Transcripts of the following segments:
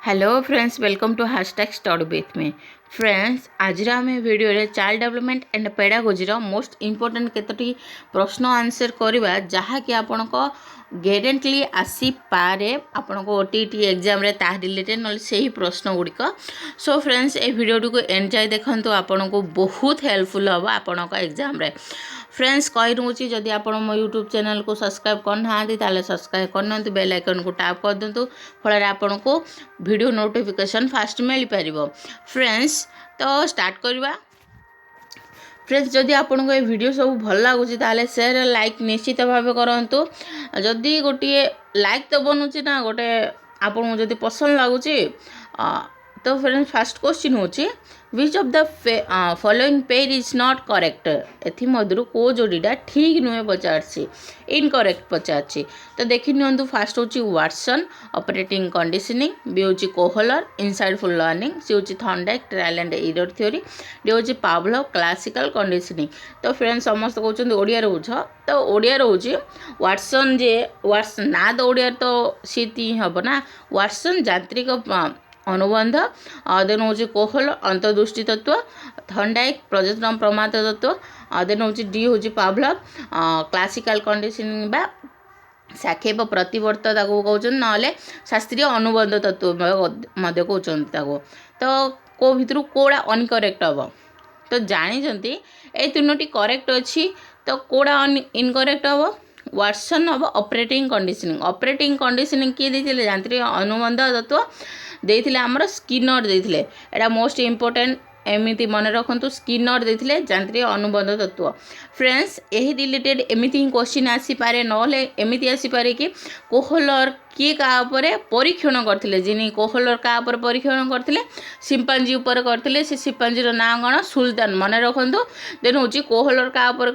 Hello friends, welcome to hashtag study with me. Friends, आज आम video रे child development and pedagogy most important केतोटी प्रश्न answer करवा जहाँकि आपण को ग्यारेंटली आसीपे आपण को ओटीटी एग्जाम रे ता रिलेटेड ना से प्रश्न गुड़िक। सो फ्रेंड्स, ए वीडियो को एंड जाए देखो, आपन को बहुत हेल्पफुल हम आपण को एग्जाम रे। फ्रेंड्स, कही रोचे जदि आप मो यूट्यूब चैनल को सब्सक्राइब करना ताले सब्सक्राइब करना, बेल आइकन को टैप कर दिंतु, फल आपन को वीडियो नोटिफिकेशन फास्ट मिल पार। फ्रेंड्स, तो स्टार्ट करवा। फ्रेंड्स, जदि आपन को ये वीडियो सब भल लगुच ताले शेयर लाइक निश्चित भाव करूँ। जदि गोटे लाइक तो बनूची ना गोटे आपन जदि पसंद लगुच तो फ्रेंड्स, फर्स्ट क्वेश्चन होची which of the following page is not correct. एथि मध्य को जोड़ीटा ठीक नुहे पचार इनकरेक्ट पचार। तो देखी नियंतु, फास्ट होची वाटसन ऑपरेटिंग कंडीशनिंग, बी होची कोहलर इनसाइडफुल लर्निंग, सी होची Thorndike trial and error theory, D होची पावलोव क्लासिकल कंडीशनिंग। तो फ्रेंड्स, समस्त कहते ओडिया बुझ। तो ओडिया होची वाटसन, जे वाटसन ना तो ओडिया तो सीती हम ना, वाटसन यांत्रिक अनुबंध, देन हूँ कोहल अंतर्दृष्टि तत्व, थॉर्नडाइक प्रजनन प्रमाद तत्व, देन हूँ डी हूँ पावलोव क्लासिकल कंडीशनिंग बा साक्षेप प्रतिवर्त कहते ना शास्त्रीय अनुबंध तत्व कहते। तो को भितर कौड़ा अनकरेक्ट हम तो जानी ए तीनोटी करेक्ट अच्छी। तो कौड़ा इनकरेक्ट हम वाटसन हम ऑपरेटिंग कंडीशनिंग। ऑपरेटिंग कंडीशनिंग किए देते यांत्रिक अनुबंध तत्व देथिले हमर स्किनर देथिले। एटा मोस्ट इंपोर्टेंट एमिति मन रखंतु, स्किनर देथिले यांत्रिक अनुबंध तत्व। फ्रेंड्स, एही रिलेटेड एमिति ही क्वेश्चन आसी पारे, नले एमिति आसी पारे कि कोहलर किए का उपरे परीक्षण करथिले, जिनी कोहलर का उपरे परीक्षण करथिले सिम्पांजी ऊपर करथिले। से सिम्पांजी रो नाम कोन? सुल्तान। मन रखंतु। देन होची कोहलर का उपरे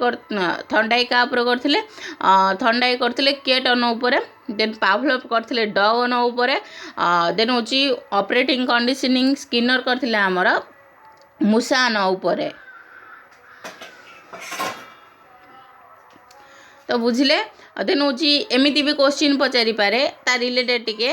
थॉर्नडाइक का उपरे करथिले, थॉर्नडाइक करथिले केटन उपरे, देन पावलोव करथिले डगन उपरे, देन होची ऑपरेटिंग कंडीशनिंग स्किनर करथिले हमर मुसान उपरे। तो बुझिले। देन हूँ एमती भी क्वेश्चन पचारि पारे ता रिलेटेड टिके।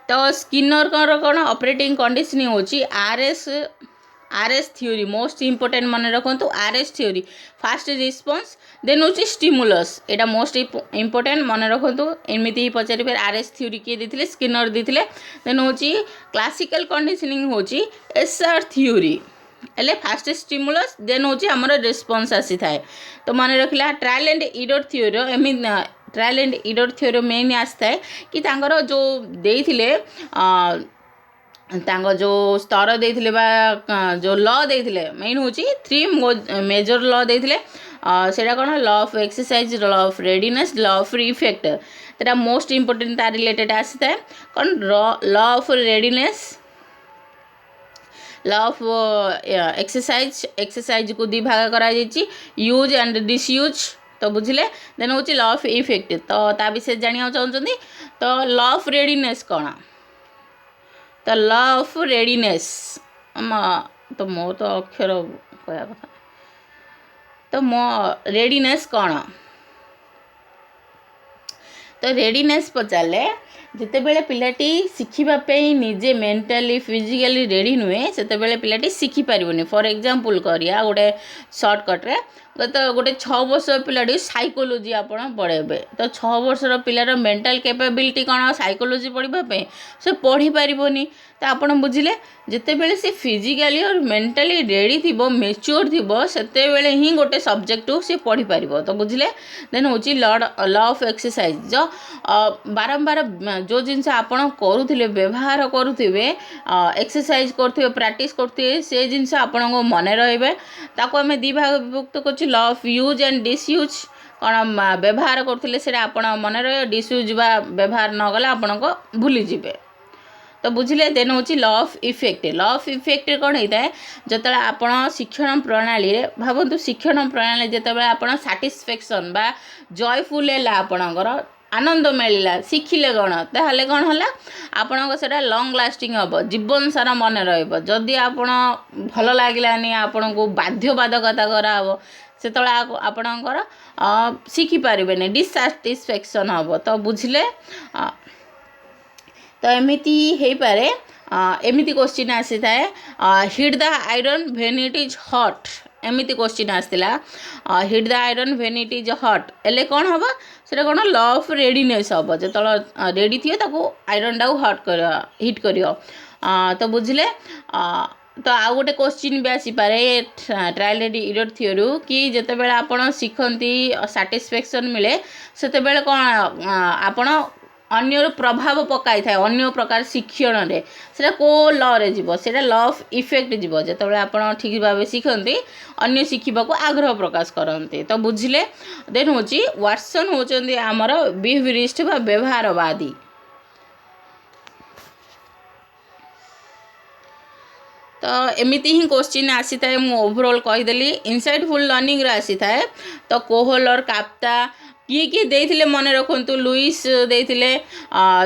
तो स्किनर कौन ऑपरेटिंग कंडीशनिंग होची आरएस थ्योरी, मोस्ट इंपोर्टेंट मन रखंतु RS theory, fast response, then होची स्टिमुलस। एटा मोस्ट इंपोर्टेंट मन रखंतु, एमती ही पचारि पारे आरएस थ्योरी किए देथिले, स्किनर देथिले। देन होची क्लासिकल कंडीशनिंग होची एसआर थ्योरी, एले फास्ट स्टिमुलस, देन होची हमर रिस्पांस आसी थाए। तो मन रखला ट्रायल एंड एरर थ्योरी, एमी ट्रायल एंड एरर थ्योरी मेन आसता है कि तांकर जो देथिले तांको जो स्तर देथिले बा जो लॉ देथिले, मेन होची 3 मेजर लॉ देथिले। सेटा कोन? Law of exercise, law of readiness, law of effect. तेटा मोस्ट इंपोर्टेंट ता रिलेटेड आसता है कोन? Law of readiness, law of exercise को 2 भाग करा जाइछि, यूज एंड डिसयूज। तो बुझिले। देन होची लॉ ऑफ इफेक्ट। तो ता विषय जानिया चाहउछन्ती। तो लॉ ऑफ रेडीनेस कोन? तो लॉ ऑफ रेडीनेस तो मो तो अक्षर कहया कथा। तो मो रेडीनेस कोन? तो रेडीनेस पचारे जिते बेले पिलाटी शिखिबापे निजे मेंटली फिजिकली रेडी नुहे सेते बेले पिलाटी शिखि पारिबोनी। फॉर एग्जांपल करिया गोटे शॉर्टकट रे गोटे 6 वर्ष पिलाटी साइकोलॉजी आपण पढ़ेबे। तो 6 वर्षर पिलार मेंटल कैपेबिलिटी कौन? साइकोलॉजी पढ़ा से पढ़ी पारिबोनी। तो आपण बुझिले जिते बेले से फिजिकली और मेंटली रेडी थिबो, मैच्योर थिबो, सेते बेले ही गोटे सब्जेक्ट से पढ़ी पारिबो। तो बुझिले। देन होची लॉ ऑफ एक्सरसाइज, जो बारंबार जो जिनस आपण करूथिले व्यवहार करूथिबे, एक्सरसाइज करथिबे, प्रैक्टिस करथिबे, से जिनस आपण को मन रहबे। ताको हमें 2 भाग विभक्त करछि, law of use and disuse. कौन व्यवहार करथिले सेटा आपण मन रहे, डिसयूज बा व्यवहार न गला आपण को भूली जिवे। तो बुझिले। देन होची law of effect. Law of effect कौन होता है? जतले आपण शिक्षण प्रणाली रे भावन्तु, शिक्षण प्रणाली जतबे आपण सैटिस्फैक्शन बा जॉयफुल है आपणकर आनंद मिलला, शिखिले कौन ताहले कौन हला आपन से लंग लास्टिंग हम, जीवन सारा मन रदि आपण भल लगे आपण को बाध्यबाधकता कराब से आपणकर शिखिपारे डिससाटिस्फैक्शन हम। तो बुझिले। तो एमती हो पारे एमिति क्वेश्चन आसी थाए hit the iron when it is hot एमिति क्वेश्चन आसला hit the iron when it is hot एले कौन हम से कौन ल ऑफ रेडीनेस हम जो रेडी थी आयरन टाक हट कर हिट कर तो बुझले तो आउ गोटे क्वेश्चन भी आसीपे ट्रायल एंड एरर थ्योरी कि जिते बेले आपण शिखती साटिस्फैक्शन मिले से बेले कौन आपण अन्य प्रभाव पकाई थाए अन्य प्रकार शिक्षण रे से को ल रे जीवो सेटा ल ऑफ इफेक्ट जीवो जेते बेले आपण ठीक भाव शिखती अन्य शिखिबा को आग्रह प्रकाश करते तो बुझिले देन होची वाटसन होचंदी हमर बिहेवियरिस्ट बा व्यवहारवादी तो एमिति ही क्वेश्चन आसी थाए मु ओवरऑल कहीदेली इनसाइटफुल लर्निंग रे आसी थाए तो कोहल और काप्ता किए देथिले मन रखु लुइस देथिले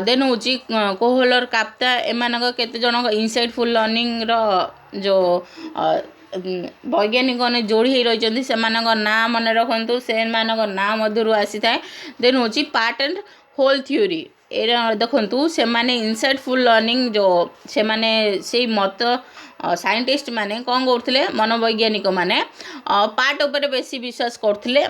देन होची कोहल और काप्ता एमानक केते जनक इनसाइटफुल लर्निंग रो जो वैज्ञानिक ने जोड़ी ही रही से ना मन रखु से ना मध्यरु आसी थाए देन होची part and whole theory era देखंतु से माने इनसाइटफुल लर्निंग जो से माने से मत साइंटिस्ट माने कौन करते मनोवैज्ञानिक माने पार्ट उपर बेसी विश्वास करते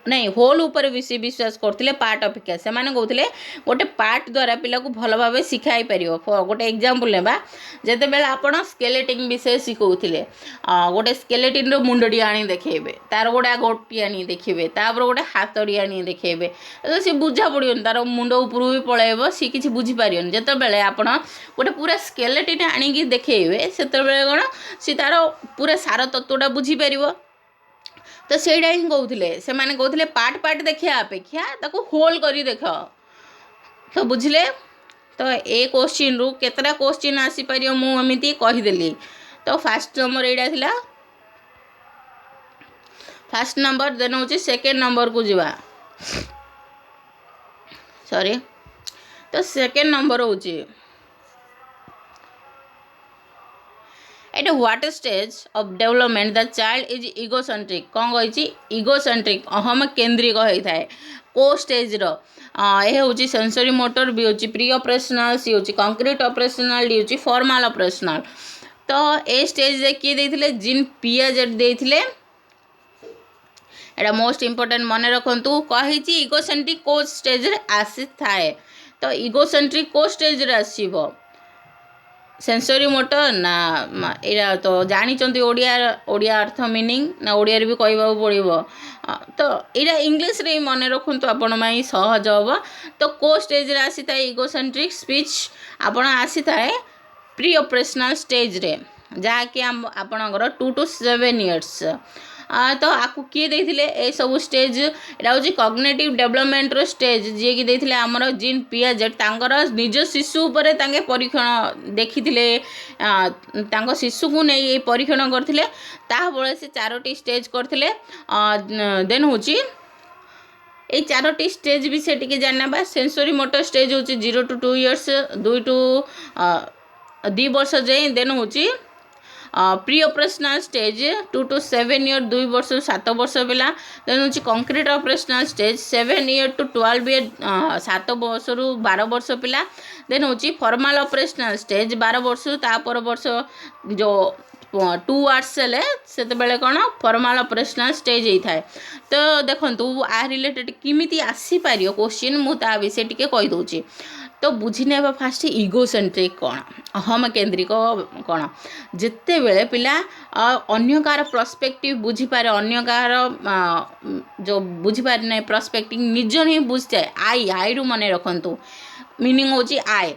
नहीं होल उपर बेसी विश्वास करते पार्ट अपेक्षा से माने कहते गोटे पार्ट द्वारा पिला को भल भाव शिखाई पार गोटे एग्जांपल नेबा जेते बेले आपण स्केलेटिन विषय शिखौथिले गोटे स्केलेटिन रो मुंडडी आनी देखेबे तार गोटे गोटी आनी देखिबे तापर गोटे हातडी आनी देखेबे तो सी बुझा पड़ियोन तार मुंड ऊपर भी पळेबो सी किछि बुझी पारियोन जेते बेले आपण गोटे पूरा स्केलेटिन आनी की देखेबे सेते बेले कोन सी तार पूरा सार तत्वटा बुझी पारिबो तो सेटा ही कहते से माने कहते पार्ट पार्ट देखा अपेक्षा ताको होल करी देख तो बुझले तो ए क्वेश्चन रु केतरा क्वेश्चन आसी पारियो मु एमिति कहिदेली तो फर्स्ट नंबर एडा थिला फर्स्ट नंबर देन होची सेकंड नंबर को जीवा सॉरी तो सेकंड नंबर होची At what stage of development the child is egocentric कौन कही egocentric अहम केंद्रिक होता है को स्टेज रो यह हूँ सेंसरी मोटर भी हूँ प्री ऑपरेशनल सी हूँ कंक्रीट ऑपरेशनल डी हूँ फॉर्मल ऑपरेशनल तो ए स्टेज रे किए देथिले जीन पियाजेट देथिले एटा मोस्ट इंपोर्टेंट मन रखंतु कही इगोसेंट्रिक को स्टेज रे आसी थाए तो इगोसेंट्रिक को स्टेज रे आसीबो सेंसरी मोटर ना एरा तो जानी ओडिया अर्थ मीनिंग ना ओडिया भी कहवा पड़ो तो यहाँ इंग्लीश रे मन रखु आपण माई सहज हम तो को स्टेज रे आसी थाए इगोसेंट्रिक स्पीच आपण आसी थाए प्री ऑपरेशनल स्टेज रे जहाँकि आपणकर 2 to 7 years तो आपको किए देथिले ए सब स्टेज एटा होची कॉग्निटिव डेवलपमेंट रो स्टेज जे कि देथिले हमर जीन पियाजेट तांकर निज शिशु उपरे तांगे परीक्षण देखिथिले तांको शिशु को नै ए परीक्षण करथिले ता बळे से 4टी स्टेज करथिले देन होची ए 4टी स्टेज भी से टिके जानना बा सेंसरी मोटर स्टेज होची 0 to 2 years 2 to 2 वर्ष जाए देन होची pre operational stage 2 to 7 year 2 वर्ष 7 वर्ष पिला देन होची concrete operational stage 7 year to 12 year 7 वर्ष रु 12 वर्ष पिला देन होची फॉर्मल ऑपरेशनल स्टेज 12 वर्ष तापर वर्ष जो 2 years हेले सेते बेले कोन फॉर्मल ऑपरेशनल स्टेज ही थाए तो देखंतु आ रिलेटेड किमिति आसी पारियो क्वेश्चन मु ता विषय टिके कहि दोची तो बुझी नेबा फास्ट इगोसेंट्रिक कौन अहम केंद्रिक कौन जिते बेले पिला अन्य कार पर्सपेक्टिव बुझी पारे अन्य कार जो बुझी पारे ना पर्सपेक्टिव निज ही बुझे आई रु मन रखंतु मीनिंग होची आई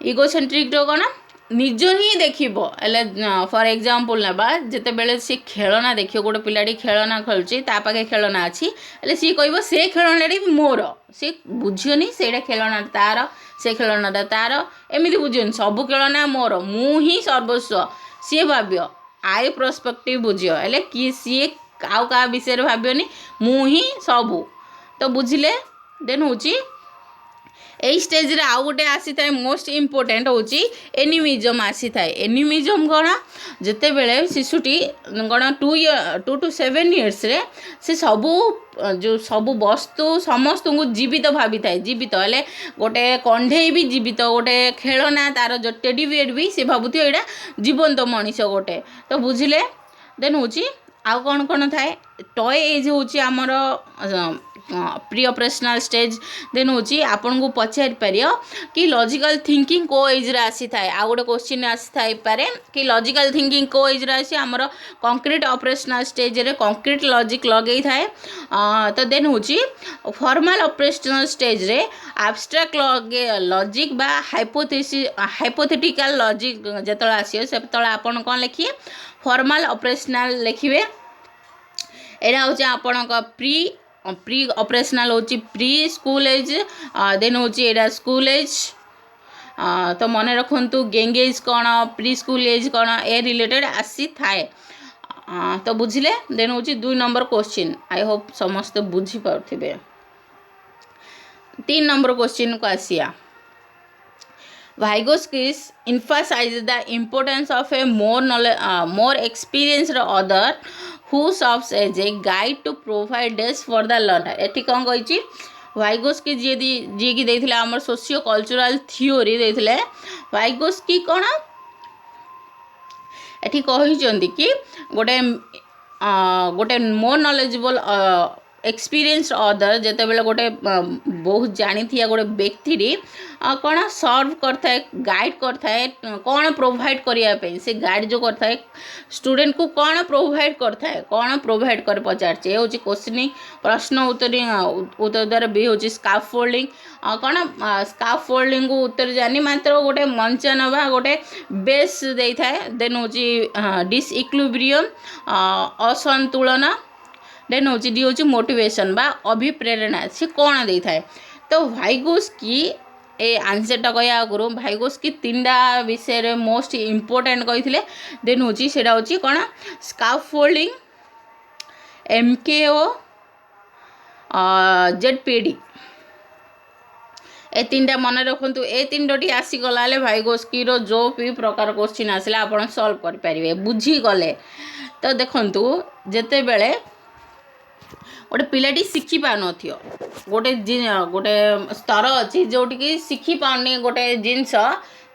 इगोसेंट्रिक रो कौन निज ही देखिबो एले फॉर एग्जांपल नेबा जेते बेले से खेलना देखियो गोटे पिलाटी खेलना खेलुची ता पाखे खेलना अछि एले सी कहबो से खेलनाडी मोर से बुझियोनी सेडा खेलना तार से खेलना तार एमिति बुझियोनी सब खेलना मोर मु ही सर्वस्व सी भाब्य आई पर्सपेक्टिव बुझियो एले कि सी काउ का विषय रे भाब्योनी मु ही सबु तो बुझिले देन होची यही स्टेज रे आउ गोटे आसी थाए मोस्ट इम्पोर्टेंट होची एनिमिजम आसी थाए। एनिमिजम कौन जिते बेले शिशुटी कौन 2 to 7 years रे से सबू जो सबू वस्तु समस्त को जीवित भावी थाए। जीवित हेले गोटे कंढे भी जीवित गोटे खेलना तार जो टेडी बियर भी से भावुथ यहाँ जीवंत मनीष गोटे तो बुझिले। देन हूँ आउ कौन थाए टॉय एज हूँ आमर प्री ऑपरेशनल स्टेज। देन हूँ आपन को पचार पार कि लॉजिकल थिंकिंग को एज रे आसी थाए। आ गोटे क्वेश्चन आसी थाई पारे कि लॉजिकल थिंकिंग को एज रे आसी आमर कंक्रीट ऑपरेशनल स्टेज रे कंक्रीट लॉजिक लगे थाए। तो देन हूँ फॉर्मल ऑपरेशनल स्टेज रे एब्स्ट्रैक्ट लॉजिक बा हाइपोथेटिकल लॉजिक जतला आसी से आपन कौन लिखिए फॉर्मल ऑपरेशनल लिखिए। एटा हूँ आपण प्री ऑपरेशनल हूँ प्री स्कूल एज। देन हूँ एटा स्कूल एज। तो मन रखु गैंग एज कौन प्री स्कूल एज कौन ए रिलेटेड आसी थाए। तो बुझिले। देन हूँ 2 नंबर क्वेश्चन आई होप समस्त बुझी पार्थिबे। 3 नंबर क्वेश्चन को आसिया Vygotsky emphasizes the importance of a more experienced author who serves as a guide to provide this for the learner। एठी कौन कही वाइगोस्की जी की देथिले हमर सोशियो कल्चरल थ्योरी देथिले। वाइगोस्की कौन एठी कहिचंदी कि गोटे मोर नॉलेजेबल एक्सपीरियंस अदर जेते बेले गोटे बहुत जानी थी गोटे व्यक्ति कौन सर्व करता है गाइड करता है कौन प्रोवाइड करने से गाइड जो करता है स्टूडेंट को कौन प्रोवाइड करता है कौन प्रोवाइड कर पचारे हूँ क्वेश्चनिंग प्रश्न उत्तर द्वारा भी हूँ स्काफ फोल्डिंग कौन स्काफ फोल्डिंग को उत्तर जानी मात्र गोटे मंचन बा गोटे बेस दे थाए। देन हूँ डिसइक्विलिब्रियम असंतुलन। देन हूँ डी हूँ मोटिवेशन बा अभिप्रेरणा से कौन दे थाए। तो वाइगोस्की ए आंसरटा कह आगुरी वाइगोस्की 3टा विषय मोस्ट इम्पोर्टेंट कही। देन हूँ से कौन स्काफ फोल्डिंग MKO ZPD ए 3टा मन रखु। ए 3टी आसीगला वाइगोस्की जो भी प्रकार क्वेश्चन आसला आप सॉल्व करें बुझीगले। तो देखु जिते बड़े गोटे पिलाटी शिखी पान गोटे गोटे स्तर अच्छी जोटि शिखी पानी गोटे जिनस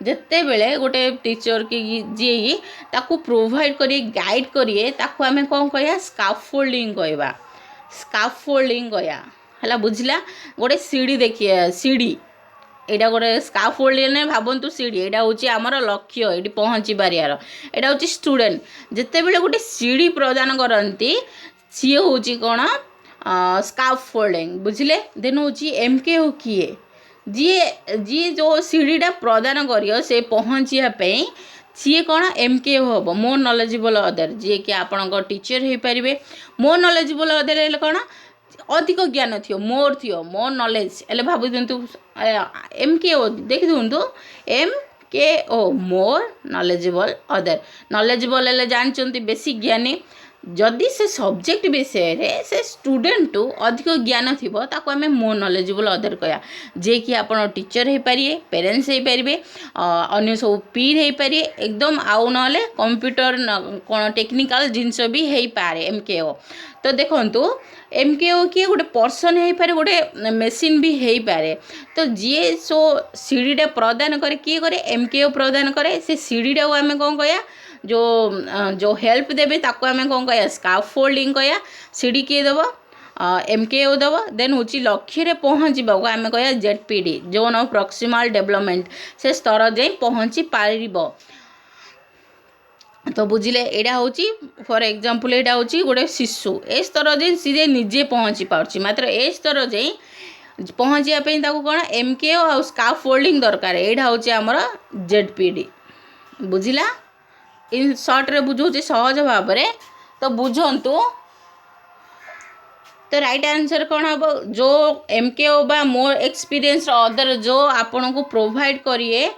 जिते बेले गोटे टीचर कि जी ताकू प्रोवाइड करिए गाइड करिए ताकू आमे कौन कह स्काफोल्डिंग कहवा स्काफोल्डिंग कहया है बुझला। गोटे सीढ़ी देखिए सीढ़ी एटा गोटे स्काफोल्डिंग ने भावतु सीढ़ी एटा हूँ आमर लक्ष्य ये पहुँची पारियार एटा हूँ स्टूडेंट जिते बेले गोटे सीढ़ी प्रदान करती सी हूँ कौन स्काफ फोल्डिंग बुझिले। देन हूँ MK हो किए जी जो सीढ़ीटा प्रदान कर से पहुँचापी सी कौन MK हम मोर नॉलेजेबल अदर जी कि आपण टीचर हो पारे। मोर नॉलेजेबल अदर है कौन अधिक ज्ञान थी मोर नॉलेज एले भाव दिंतु MKO देखी दिंतु MKO more knowledgeable other knowledgeable है जानते बेसी ज्ञानी जदि से सब्जेक्ट विषय रे से स्टूडेंट टू अधिक ज्ञान थी ताको आमे मोर नॉलेजेबल अदर कया जे कि आपण टीचर हो पारे पेरेंट्स हो पारे अन्य सब पीर हो पारे एकदम आउ ना कंप्यूटर कौन टेक्निकल जिनस भी हो पारे MKO। तो देखंतु MKO किए गोटे पर्सन हो पारे गोटे मेसीन भी हो पारे। तो जी सो सीढ़ीटा प्रदान करे किए करे MKO प्रदान करे से सीढ़ीटा आमे कौन कया जो हेल्प देवे ताको आमे कौन कह स्काफ फोल्डिंग कह सीढ़ी किए दब MKO दब। देन हूँ लक्ष्य रे पहुँचवा को आमे कह ZPD zone of proximal development से स्तर जाए पहुँची पार। तो बुझिले एटा हूँ फॉर एग्जांपल एटा हूँ गोटे शिशु ए स्तर जाए सी निजे पहुँची पार्ची मात्र ए स्तर जाए पहुँचापी कौन MKO आ स्काफ फोल्डिंग दरकार एटा हूँ आमर ZPD बुझिला। इन सर्ट रे बुझे सहज भाव में तो बुझंतु। तो राइट आंसर कौन हम जो MKO बा मोर एक्सपीरियंस अदर जो आपन को प्रोवाइड करिए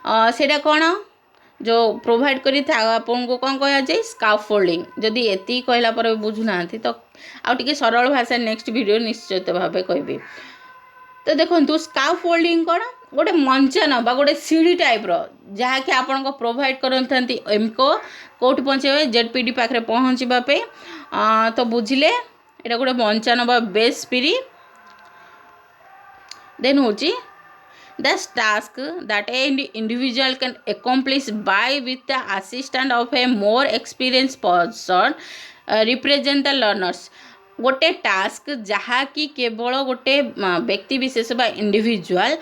सेटा कौन जो प्रोवाइड करी आपन को कौन कह जाए स्काफ फोल्डिंग। जदि एति कहला पर बुझुना तो आउ टिके सरल भाषा नेक्स्ट वीडियो निश्चित भाव कहबी। तो देखो स्काफोल्डिंग कौन गोटे मंचन बा गोटे सीढ़ी टाइप्र जहाँकि आपण प्रोवाइड करते एमको कौटी पहुँचे जेडपीडी पाखे पहुँचापी तो बुझिले यहाँ गोटे मंचन बा बेस सीढ़ी देन हूँ the task that an individual can accomplish by with the assistance of a more experienced person represent the learners गोटे टास्क जहाँकि केवल गोटे व्यक्ति विशेष बा इंडिविजुअल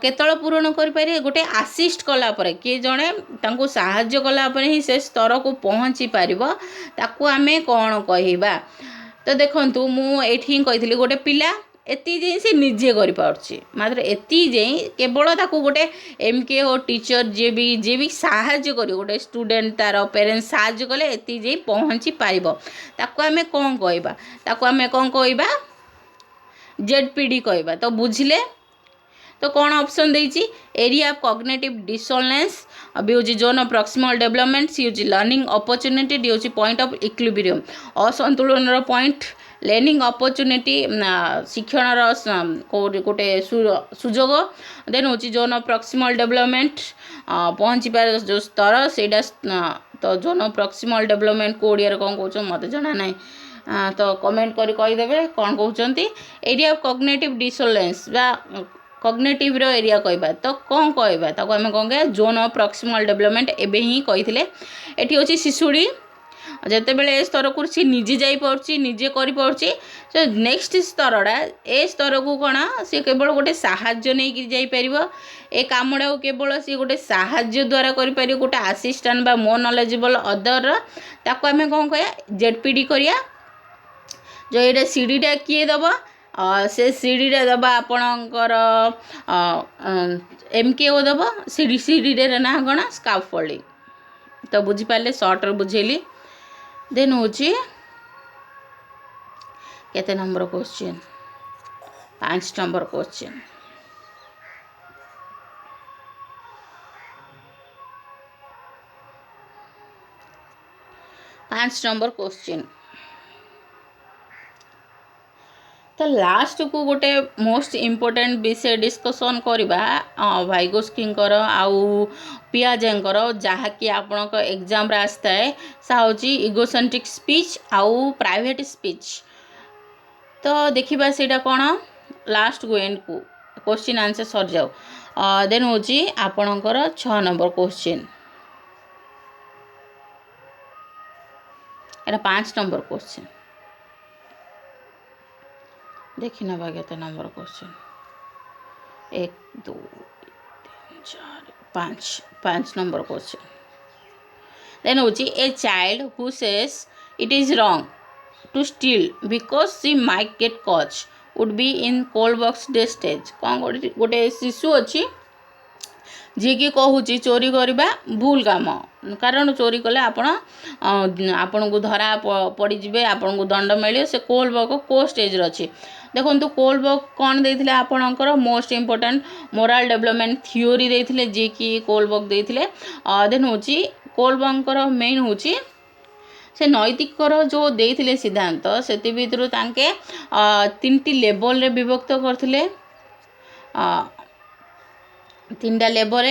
केतल पूरण करें गोटे आसिस्ट कलापर किए जड़े तांको साहाय्य कलापर ही से स्तर को पहुँची पार ताकू आमे कौन कहवा तो देखु मुझे कही गोटे पिला एति जे से निजे कर पार्ची मात्र एति जे केवल ताकू गोटे एमके हो टीचर जे भी साहाय्य कर गोटे स्टूडेंट तार पेरेंट्स साहाय्य कले एति जे पहुँची पारिबो ताकू आमे कौन कहबा ताकू आमे कौन कहबा जेडपीडी कहबा तो बुझिले तो कौन ऑप्शन देछि एरिया ऑफ कॉग्निटिव डिसोनेंस अभी हूँ जोन ऑफ प्रॉक्सिमल डेवलपमेंट सी हूँ लर्निंग अपॉर्चुनिटी डी हूँ पॉइंट ऑफ इक्विलिब्रियम असंतुलन पॉइंट लर्निंग अपॉर्चुनिटी शिक्षण गोटे सुजोग देन हूँ जोन ऑफ प्रॉक्सिमल डेवलपमेंट पहुँची पार जो स्तर से तो जोन ऑफ प्रॉक्सिमल डेवलपमेंट को ओडिया कौन कौन मत जना ना तो कमेंट करी कहीदेवे कौन कहते एरिया ऑफ कॉग्निटिव डिसोनेंस बा कॉग्निटिव रो एरिया कहबा तो कौन कहबा ताको आमे कौन कह जोन ऑफ प्रॉक्सिमल डेवलपमेंट एबे ही कही एटी होची शिशुड़ी जिते बड़े स्तर को सी निजे जापी निजे कर नेक्स्ट स्तरटा ए स्तर को कौन सी केवल गोटे साहाय्य नहीं जापर ए कामटा केवल सी गोटे साहाय्य द्वारा कर गोटे आसिस्टेंट बा मो नॉलेजेबल अदर ताको आमे कौन कह जेडपीडी करिया जो ये सीढ़ीटा किए दबा से सीढ़ीटा दबा आपणकर एमकेओ दबा सीढ़ी ना कौन स्काफोल्डिंग तो बुझीपारे सर्टर बुझेली देन हूँ केते नंबर क्वेश्चन 5 नंबर क्वेश्चन तो लास्ट को गोटे मोस्ट इम्पोर्टेंट विषय डिस्कसन करवा भाइगोस्कींकर आउ पियाजेंकर जहाँकि आपण एग्जाम आसता है सा हूँ इगोसेंट्रिक स्पीच आउ प्राइवेट स्पीच तो देखा सेटा कौन लास्ट को एंड को क्वेश्चन आंसर सर जाओ देन हूँ आपणकर 6 नंबर क्वेश्चन एटा 5 नंबर क्वेश्चन देखी ना केते number question 1 2 3 4 5 number question then hmm a child who says it is wrong to steal because she might get caught would be in Kohlberg's the stage कौन गोटे शिशु अच्छी जी की कहूँ चोरी करवा भूल काम कारण चोरी कले आपण को धरा पड़े आपण को दंड मिले से कोल्ड बॉक्स को स्टेज अच्छी देखो कोल्ड बॉक्स कौन देते आपणकर most important morale development theory देते जी की कोल्ड बॉक्स देते देन हूँ कोल्ड बॉक्सर मेन हूँ से नैतिकर जो देते सिद्धांत से भितर 3टी लेवल रे विभक्त करते 3टा level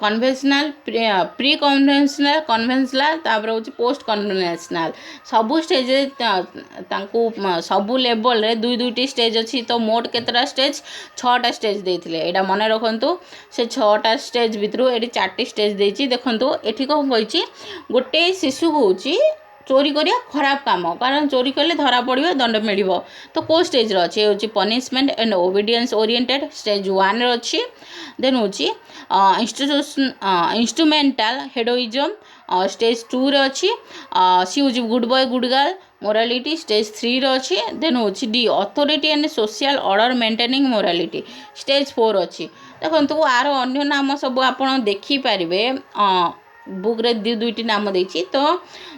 conventional pre conventional conventional तापर हूँ पोस्ट कन्वेंशनल सबू स्टेज सबू लेवल रे 2-2टी स्टेज अच्छी तो मोट केतटा स्टेज 6टा स्टेज देते यहाँ मन रखु से 6टा स्टेज भितर ये 4टी स्टेज देती देखो ये कौन कही गोटे शिशु हूँ चोरी करिया खराब काम कारण चोरी कले धरा पड़ो दंड मिल तो को स्टेज अच्छे हूँ punishment and obedience oriented stage 1 अच्छी देन हूँ इंस्ट्रूमेंटाल हेडोइजम स्टेज 2 रे अच्छी सी हूँ good boy good girl morality stage 3 रे अच्छी देन हूँ D authority and social order maintaining morality stage 4 अच्छी देखो आर अन्य नाम सब आप देखिपारे बुक रे 2-2टी नाम देती तो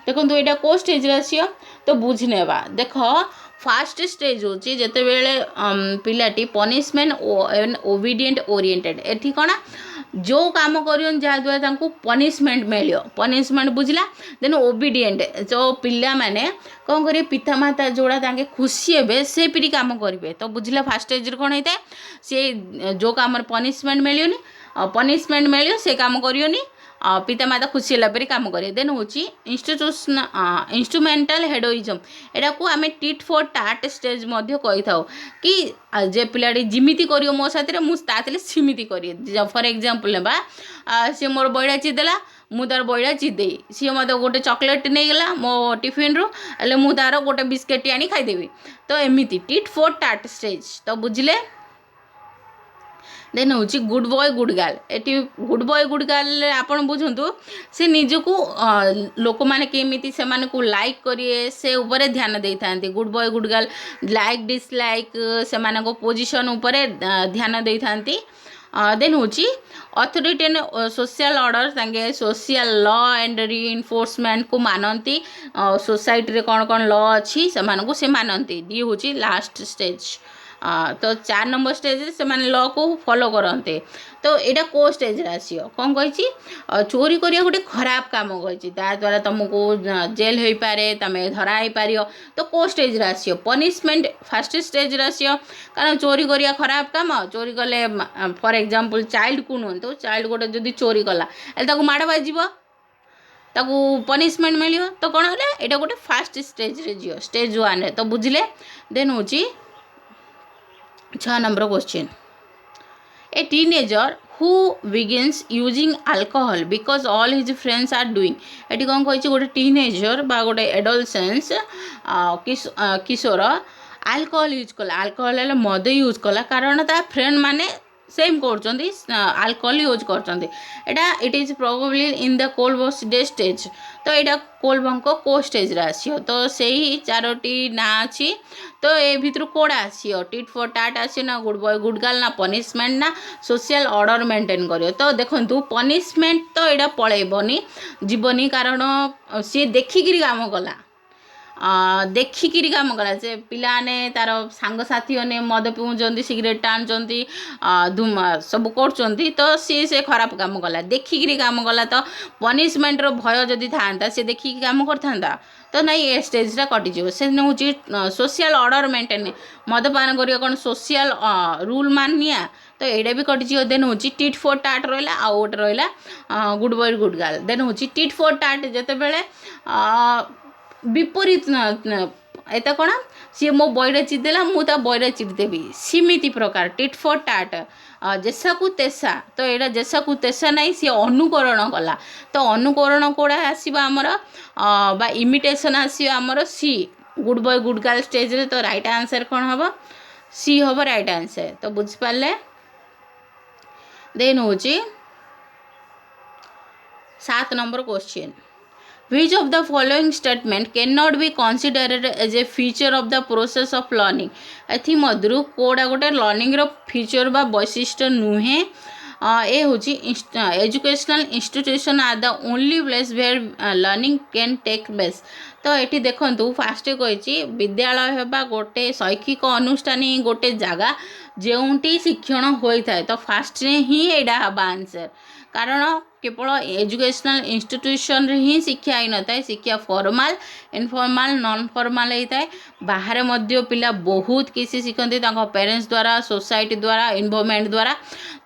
देखो यहाँ को स्टेज आसियो तो बुझने देख फास्ट स्टेज हूँ जिते बेले पिलाटी पनिशमेंट एंड ओबीडिएंट ओरिएंटेड एठी कौन जो काम करियन जहाँद्वारा तांको पनिशमेंट मिलियो पनिशमेंट बुझला देन ओबिडिएंट जो पिला माने कौन करिए पिता माता जोड़ा तांके खुशी हेबे से पीढ़ी काम करेंगे तो बुझला फास्ट स्टेज कौन होता है सी जो काम पनिशमेंट मिलियोनी पनिशमेंट मिलियो से काम करियोनी पिता माता खुशी होला परी काम करे देन होची इंस्टीट्यूशन इंस्ट्रूमेंटल हेडोइजम एटा को आमे टिट फॉर टाट स्टेज मध्य कहि थाओ कि जे पिलाडी जिमिति करियो मो साथरे मु तातले सिमिति करियो फॉर एग्जांपल लेबा से मोर बइडा चिदेला मु तार बइडा चिदे सी मते गोटे चॉकलेट नै गेला मो टिफिन रो एले मु तार गोटे बिस्किट आनी खाइ देबी तो एमिति टिट फॉर टाट स्टेज तो बुझले देन हूँ गुड बॉय गुड गर्ल ये गुड बॉय गुड गर्ल आपड़ बुझु से निजक लोक मैंने केमी से लाइक करिए से उपरे ध्यान दे था good boy good girl like dislike से पोजिशन उपरे ध्यान दे था देन हूँ अथॉरिटी एंड सोशल ऑर्डर तांगे सोशल लॉ एंड रीइंफोर्समेंट को मानती सोसाइटी रे कौन कौन लॉ अच्छी से मानती डी हूँ लास्ट स्टेज तो 4 नंबर स्टेज से माने लॉ को फॉलो करते तो यहाँ को स्टेज आसियो कौन कही चोरी करिया गोटे खराब काम कही द्वारा तुमको जेल हो पारे तुम धरा हो पार तो को स्टेज आसियो पनिशमेंट फास्ट स्टेज आसियो कारण चोरी करिया खराब काम चोरी कले फॉर एग्जांपल चाइल्ड को नुहतु चाइल्ड गोटे जदि चोरी कला माड़ बाजिबो ताकू पनिशमेंट मिलियो तो कौन है यहाँ गोटे फास्ट स्टेज रे जियो स्टेज 1 रे तो बुझले देन हूँ 6 number question A teenager who begins using alcohol because all his friends are doing एटी कौन कही गोटे टीनेजर बा गोटे एडोलसेंस किशोर अल्कोहल यूज कला अल्कोहल मद यूज कला कारण ता फ्रेंड माने सेम कर अल्कोहल यूज कर it is probably in the Kohlberg's the stage तो यहाँ कोलबंक को स्टेज रे आसियो तो से ही 4टी ना अच्छी तो ये भितर कौड़ा आसियो टिट फॉर टाट आसियो ना गुड बॉय गुड गर्ल ना पनिशमेंट ना सोशल ऑर्डर मेंटेन करियो तो देखंतु पनिशमेंट तो यहाँ पलैबनी जीवनी कारण सी देखिकी काम कला देखिकी काम कला से पिलाने तार सांगसाथी ने मद पिउचंती सिगरेट टाणुचंती धूम सब कर तो सी से खराब काम कला देखिकी काम कला तो पनिशमेंट रो भय जदि था सी देखिकी काम करता तो नहीं ए स्टेज कटिज से हूँ सोशल ऑर्डर मेंटेन मदपान करियो कौन सोशल रूल मानिया तो यहाँ भी कटिज देन हूँ टिट फॉर टाट रहा आउ गोटे रहा good boy good girl then हूँ टिट फॉर टाट जितेबले विपरीत एत कौन सी मो बईरे चिदेला मुझे बईरे चिदेवी सीमिति प्रकार टिट फॉर टाट जेसा को तेसा तो यहाँ जेसा को तेसा नहीं सी अनुकरण कला तो अनुकरण कौड़ा आसो आमर बा इमिटेशन आसो आमर सी good boy good girl stage रे तो राइट आंसर कौन हम सी हम राइट आंसर तो बुझिपारे देन हूँ 7 number question Which of the following statement cannot be considered as a feature of the process of learning? एथि मधुर कोड़ा गोटे लर्निंग रो फीचर बा वैशिष्ट्य नुहे ए हूँ educational institution are the only place where learning can take place तो ये देखु fast कही विद्यालय होगा गोटे शैक्षिक अनुष्ठान गोटे जगह जोटी शिक्षण होता है तो फास्ट ही यहाँ हम आंसर कारण केवल एजुकेशनल इंस्टीट्यूशन ही शिक्षा ही न था शिक्षा फॉर्मल इनफॉर्मल नॉन फॉर्मल होता है बाहर मध्य पिला बहुत किसी शिखती पेरेंट्स द्वारा सोसाइटी द्वारा इन्वॉल्वमेंट द्वारा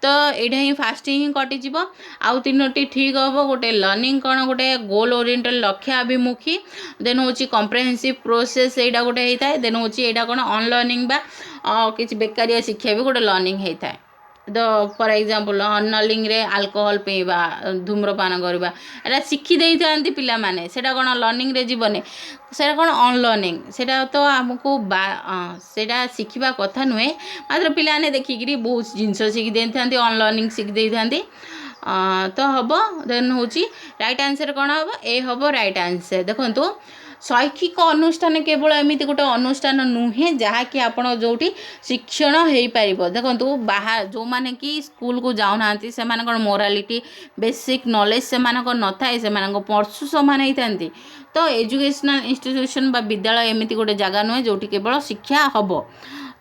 तो यहाँ ही फास्ट ही कटिज आउ 3टी ठीक हम गोटे लर्निंग कौन गोटे गोल ओरिएंटेड लक्ष्याभिमुखी देन हूँ कम्प्रेहेंसिव प्रोसेस यहाँ गोटे होता है देन हूँ यहाँ कौन अनलर्निंग बा किसी बेकारिया शिक्षा भी गोटे लर्निंग होता है तो फॉर एग्जांपल अनलर्निंग रे अल्कोहल पीवा धूम्रपान करवा एटा शिखी दे थांती पिला माने सेटा कोन लर्निंग रे जीवने सेटा कोन अनलर्निंग सेटा तो हमको सेटा शिखिबा कथा नुहे मात्र पिला ने देखिकरी बहुत जिंस शिखी दे थांती अनलर्निंग शिखी दे थांती तो हबो देन होची राइट आंसर कोन हबो ए हबो राइट आंसर देखंतु शैक्षिक अनुष्ठान केवल एमती गोटे अनुष्ठान नुहे जहाँकि आपण जोटी शिक्षण हो पार देखो बाहर जो मैंने कि स्कूल को जाऊना से मोरालिटी बेसिक नॉलेज से न थाए से पर्सु समान होता तो एजुकेशनल इंस्टीट्यूशन बा विद्यालय एमती गोटे जगह नुहे जोटी केवल शिक्षा हम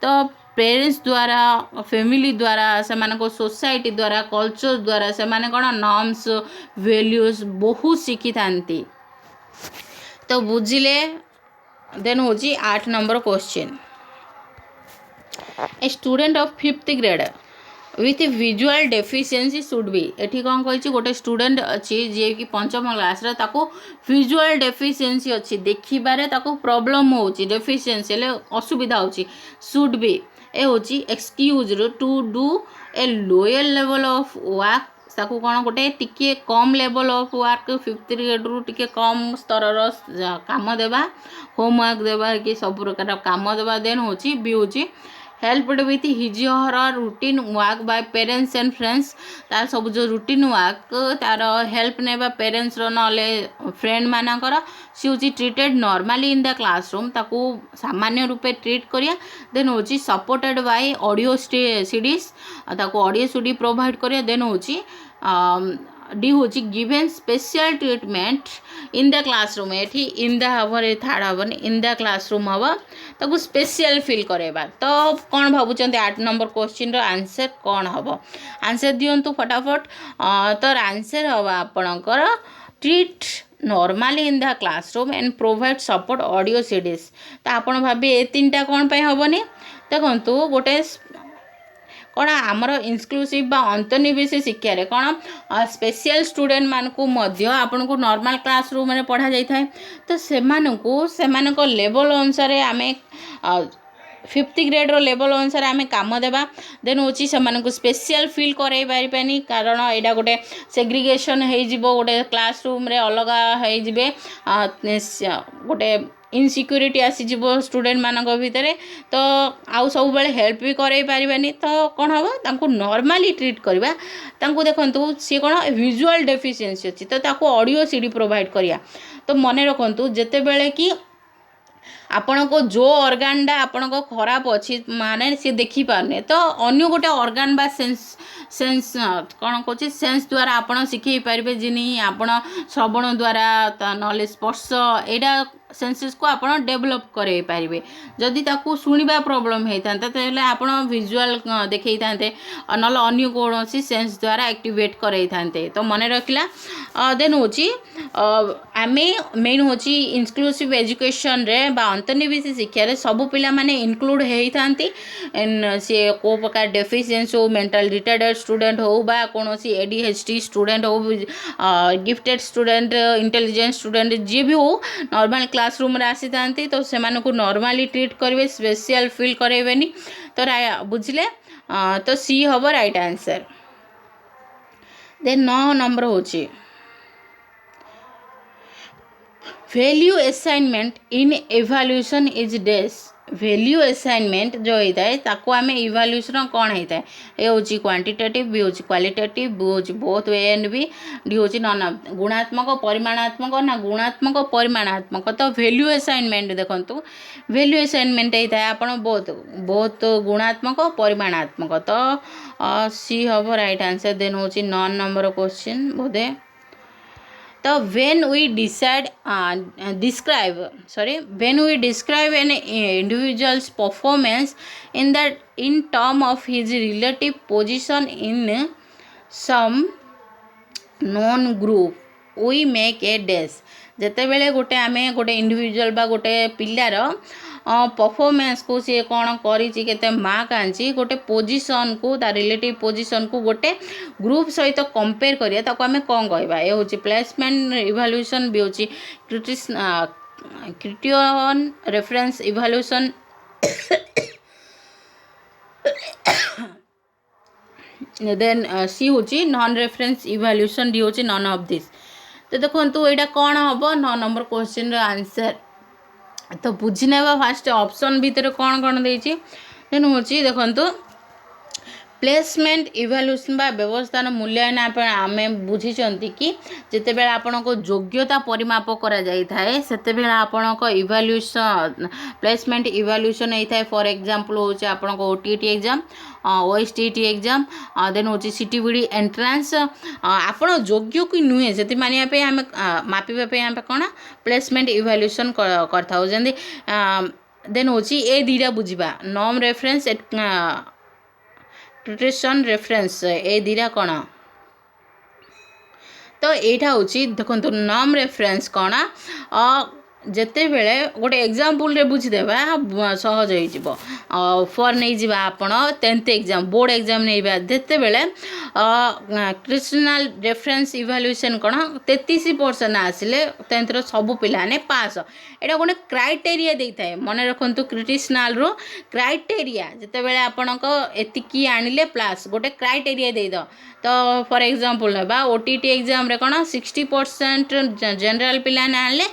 तो पेरेंट्स द्वारा फैमिली द्वारा से सोसाइटी द्वारा कल्चर द्वारा से कौन नॉर्म्स वैल्यूज बहुत शिखी था। तो बुझिले देन हूँ 8 number question a student of 5th grade with visual deficiency should be एठी कौन कही गोटे स्टूडेंट अच्छी जी कि पंचम क्लास रे ताको विजुअल डेफिशिएंसी अच्छी देखिबारे ताको प्रॉब्लम होची डेफिशिएंसी ले असुविधा होची शुड बी ए होची excuse to do a lower level of work ताको कौन गोटे टिके कम level of work 5th grade रु टिके कम स्तर काम देवा होमवर्क देवा कि सब प्रकार काम देवा देन होची बी होची helped with his her routine work by parents and friends तार सब जो रूटीन वर्क तार हेल्प नेबा पेरेंट्स रो नले फ्रेंड मानकर सी होची treated normally in the classroom ताको सामान्य रूपे ट्रीट करिया देन होची सपोर्टेड बाय ऑडियो सीडीज ताको ऑडियो सीडी प्रोवाइड करिया देन होची डी होची given special treatment in the classroom एठी in the hour a third hour in the classroom हवा ताको स्पेशल फील करेबा। तो कौन भावुचंते 8 नंबर क्वेश्चन रो आंसर कौन हबो आंसर दियंतु फटाफट। तो आंसर हवा आपणकर treat normally in the classroom and provide support audio CDs. तो आपण भाबे ए तीनटा कौन पे हबनी देखंतु गोटे कौन आमर इंक्लूसिव बा अंतर्निवेश शिक्षा कौन स्पेशल स्टूडेंट मानकू मध्य आपन को नॉर्मल क्लासरूम में पढ़ा जाता है। तो सेमानक लेवल अनुसार आम 5th ग्रेड रो लेवल अनुसार आम काम देवा देन होची से स्पेशल फील करई पारिबानी कारण एटा गोटे सेग्रीगेशन हो गोटे क्लासरूम रे अलग हो गोटे इनसिक्यूरीटी आसीज स्टूडेंट मानक भितर तो आउ सब बेले हेल्प भी करई पारिबानी। तो कौन हम तांको नॉर्मली ट्रीट करवा तांको देखंतु सी कौन विजुअल डेफिशिएंसी अच्छी तो ताको ऑडियो सीडी प्रोवाइड करिया। तो मन रखंतु जेते बेले कि आपण को जो ऑर्गानटा आपण को खराब अच्छी माने सी देखी पारने तो अन्य गोटे ऑर्गान बा सेंस कौन कौच सेंस द्वारा आपण शिखई पारे जिनी आपण श्रवण द्वारा नॉले स्पर्श एटा सेंसेस को आपण डेवलप करे पारे जदि ताकू शुणा प्रॉब्लम होता तो आपण विजुअल देखई था ना अन्य कौन सेंस द्वारा एक्टिवेट करे था। तो मन रखला देन होची आमे मेन होची इंक्लूसिव एजुकेशन रे बा अंतर्निवेश शिक्षा रे सब पिला माने इंक्लूड होती सी को प्रकार डेफिशिएंसी हो मेंटल रिटार्डेड स्टूडेंट हो बा कौन सी ADHD स्टूडेंट हो गिफ्टेड स्टूडेंट इंटेलिजेंट स्टूडेंट जी भी हो नॉर्मल क्लासरूम रे आसी थांती तो सेमानकु को नॉर्मली ट्रीट करेंगे स्पेशल फील करेबेनी। तो बुझले तो सी हम राइट आंसर। देन 9 नंबर होची value assignment in evaluation is dash value assignment जो होता है ताको आम इवैल्यूएशन कौन होता है ए हूँ क्वांटिटेटिव बी हूँ क्वालिटेटिव बी हूँ both A and B D हूँ नन गुणात्मक परिमाणात्मक ना गुणात्मक परिमाणात्मक। तो वैल्यू असाइनमेंट देखंतु वैल्यू असाइनमेंट होता है आपण बहुत गुणात्मक परिमाणात्मक। तो सी हम राइट आंसर। देन हूँ 9 नंबर क्वेश्चन बोधे तो when we describe an individual's performance in term of his relative position in some known group we make a dash जेते बेले गोटे आमे गोटे इंडिविजुअल बा गोटे पिल्लार परफॉर्मेंस को सी कौन करिछि केते मार्क आंची गोटे पोजीशन को ता रिलेटिव पोजीशन को गोटे ग्रुप सहित कंपेयर करिया ताको आमे कोन कहबा ए होची प्लेसमेंट इवैल्यूएशन भी होची क्रिटियन रेफरेंस इवैल्यूएशन देन सी होची नॉन रेफरेंस इवैल्यूएशन डी होची नॉन ऑफ दिस। तो देखो यहाँ कौन हम 9 नंबर क्वेश्चन आंसर। तो बुझने फास्ट ऑप्शन भितर कौन कौन देती देन हूँ देखो प्लेसमेंट इवैल्यूएशन बा व्यवस्थान मूल्यांकन आम बुझी कि जिते बेले आपण को योग्यता परिमाप करा जाई थाए सेते बेले आपण को इवैल्यूएशन प्लेसमेंट इवैल्यूएशन होता है। फॉर एग्जांपल होचे आपण को OTT exam OSTT exam then होची CTBD एंट्रांस आपण योग्य कि नुहे से मानिया पे आम मापिबा पे आम कौन प्लेसमेंट इवैल्यूएशन करथाउ जंदी देन होची ए दीटा बुझिबा नॉर्म रेफरेंस क्रिटेशन रेफरेंस ए दीटा कौन तो यहाँ हूँ देखो नॉर्म रेफरेंस कौन जिते बेले गोटे एग्जाम्पल बुझीदेवा सहज हो फॉर नहीं जावा आपण 10th एग्जाम बोर्ड एग्जाम नहीं जिते बेले क्रिटेशनल रेफरेंस इवैल्यूएशन कौन 33% आसिले 10th रो सब पिला ने पास एटा गोटे क्राइटेरिया देता है मन रखु क्रिटेशनल रो क्राइटेरिया जिते बेले आपण एतिकी आनिले प्लस गोटे क्राइटेरिया दे दो तो फॉर एग्जांपल ना ओटीटी एग्जाम रे कौन 60% जनरल पिला ने आनिले